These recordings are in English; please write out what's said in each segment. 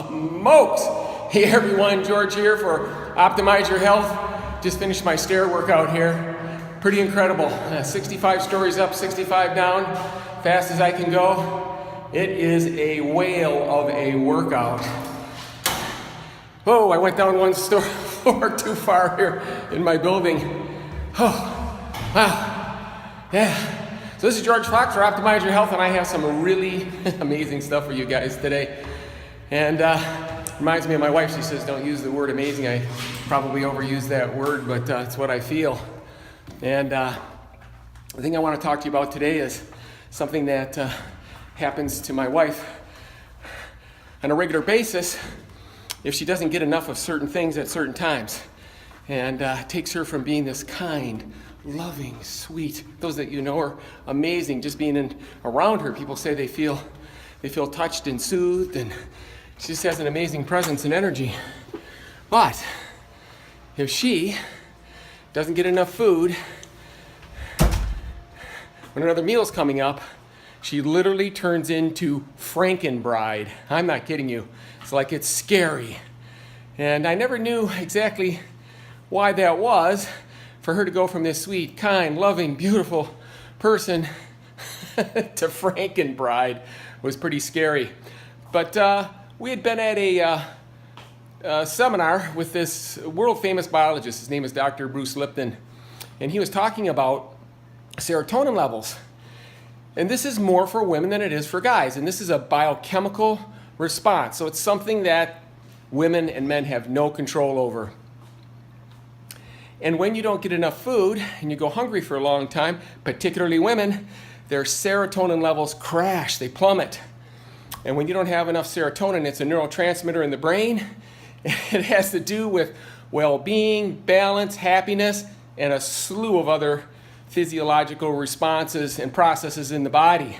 smokes! Hey everyone, George here for Optimize Your Health. Just finished my stair workout here. Pretty incredible. 65 stories up, 65 down, fast as I can go. It is a whale of a workout. Whoa, I went down one floor too far here in my building. Oh, wow. Yeah. So this is George Fox for Optimize Your Health, and I have some really amazing stuff for you guys today. And reminds me of my wife. She says don't use the word amazing. I probably overuse that word, but it's what I feel. And the thing I want to talk to you about today is something that happens to my wife on a regular basis if she doesn't get enough of certain things at certain times. And takes her from being this kind, loving, sweet. Those that you know are amazing. Just being around her, people say they feel touched and soothed, and she just has an amazing presence and energy. But if she doesn't get enough food when another meal's coming up, she literally turns into Franken bride. I'm not kidding you. It's like it's scary. And I never knew exactly why that was, for her to go from this sweet, kind, loving, beautiful person to Franken bride was pretty scary. But we had been at a seminar with this world-famous biologist. His name is Dr. Bruce Lipton, and he was talking about serotonin levels. And this is more for women than it is for guys, and this is a biochemical response. So it's something that women and men have no control over. And when you don't get enough food and you go hungry for a long time, particularly women, their serotonin levels crash, they plummet. And when you don't have enough serotonin, it's a neurotransmitter in the brain. It has to do with well-being, balance, happiness, and a slew of other physiological responses and processes in the body.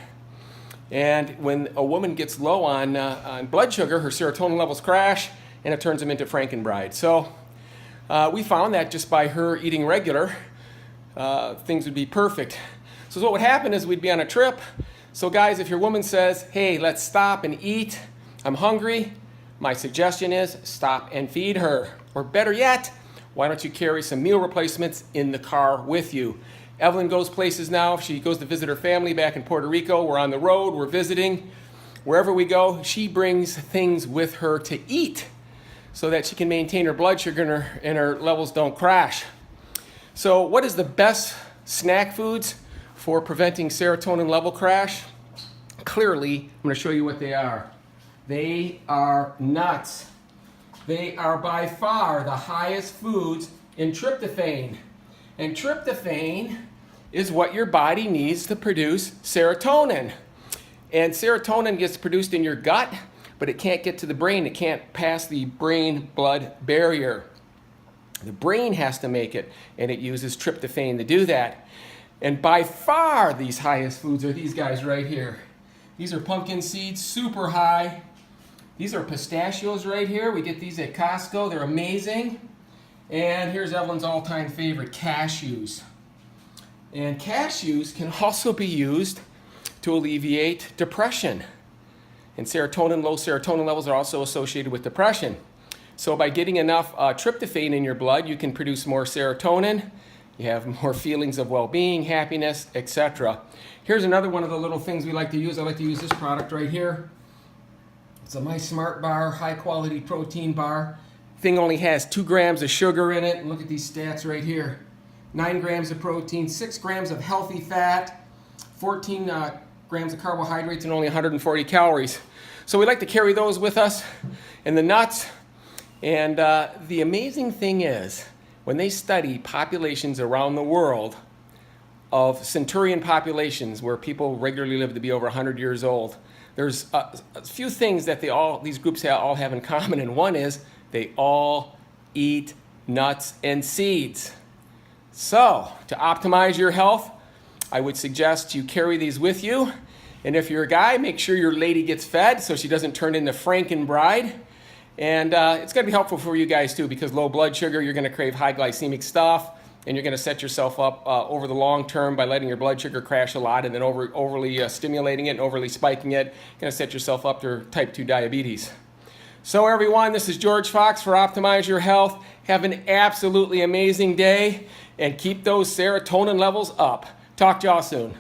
And when a woman gets low on blood sugar, her serotonin levels crash, and it turns them into Franken bride. So we found that just by her eating regular, things would be perfect. So what would happen is we'd be on a trip. So guys, if your woman says, hey, let's stop and eat, I'm hungry, my suggestion is stop and feed her. Or better yet, why don't you carry some meal replacements in the car with you? Evelyn goes places now. She goes to visit her family back in Puerto Rico. We're on the road, we're visiting. Wherever we go, she brings things with her to eat so that she can maintain her blood sugar and her levels don't crash. So what is the best snack foods for preventing serotonin level crash? Clearly, I'm going to show you what they are. They are nuts. They are by far the highest foods in tryptophan. And tryptophan is what your body needs to produce serotonin. And serotonin gets produced in your gut, but it can't get to the brain. It can't pass the brain-blood barrier. The brain has to make it, and it uses tryptophan to do that. And by far, these highest foods are these guys right here. These are pumpkin seeds, super high. These are pistachios right here. We get these at Costco. They're amazing. And here's Evelyn's all-time favorite, cashews. And cashews can also be used to alleviate depression. And low serotonin levels are also associated with depression. So by getting enough tryptophan in your blood, you can produce more serotonin. You have more feelings of well-being, happiness, etc. Here's another one of the little things we like to use. I like to use this product right here. It's a My Smart Bar, high-quality protein bar. Thing only has 2 grams of sugar in it. Look at these stats right here. 9 grams of protein, 6 grams of healthy fat, 14 grams of carbohydrates, and only 140 calories. So we like to carry those with us, and the nuts. And the amazing thing is, when they study populations around the world of centurion populations where people regularly live to be over 100 years old, there's a few things that these groups all have in common, and one is they all eat nuts and seeds. So, to optimize your health, I would suggest you carry these with you. And if you're a guy, make sure your lady gets fed so she doesn't turn into Franken bride. And it's going to be helpful for you guys too, because low blood sugar, you're going to crave high glycemic stuff, and you're going to set yourself up over the long term by letting your blood sugar crash a lot and then overly stimulating it and overly spiking it. You're going to set yourself up for type 2 diabetes. So everyone, this is George Fox for Optimize Your Health. Have an absolutely amazing day and keep those serotonin levels up. Talk to y'all soon.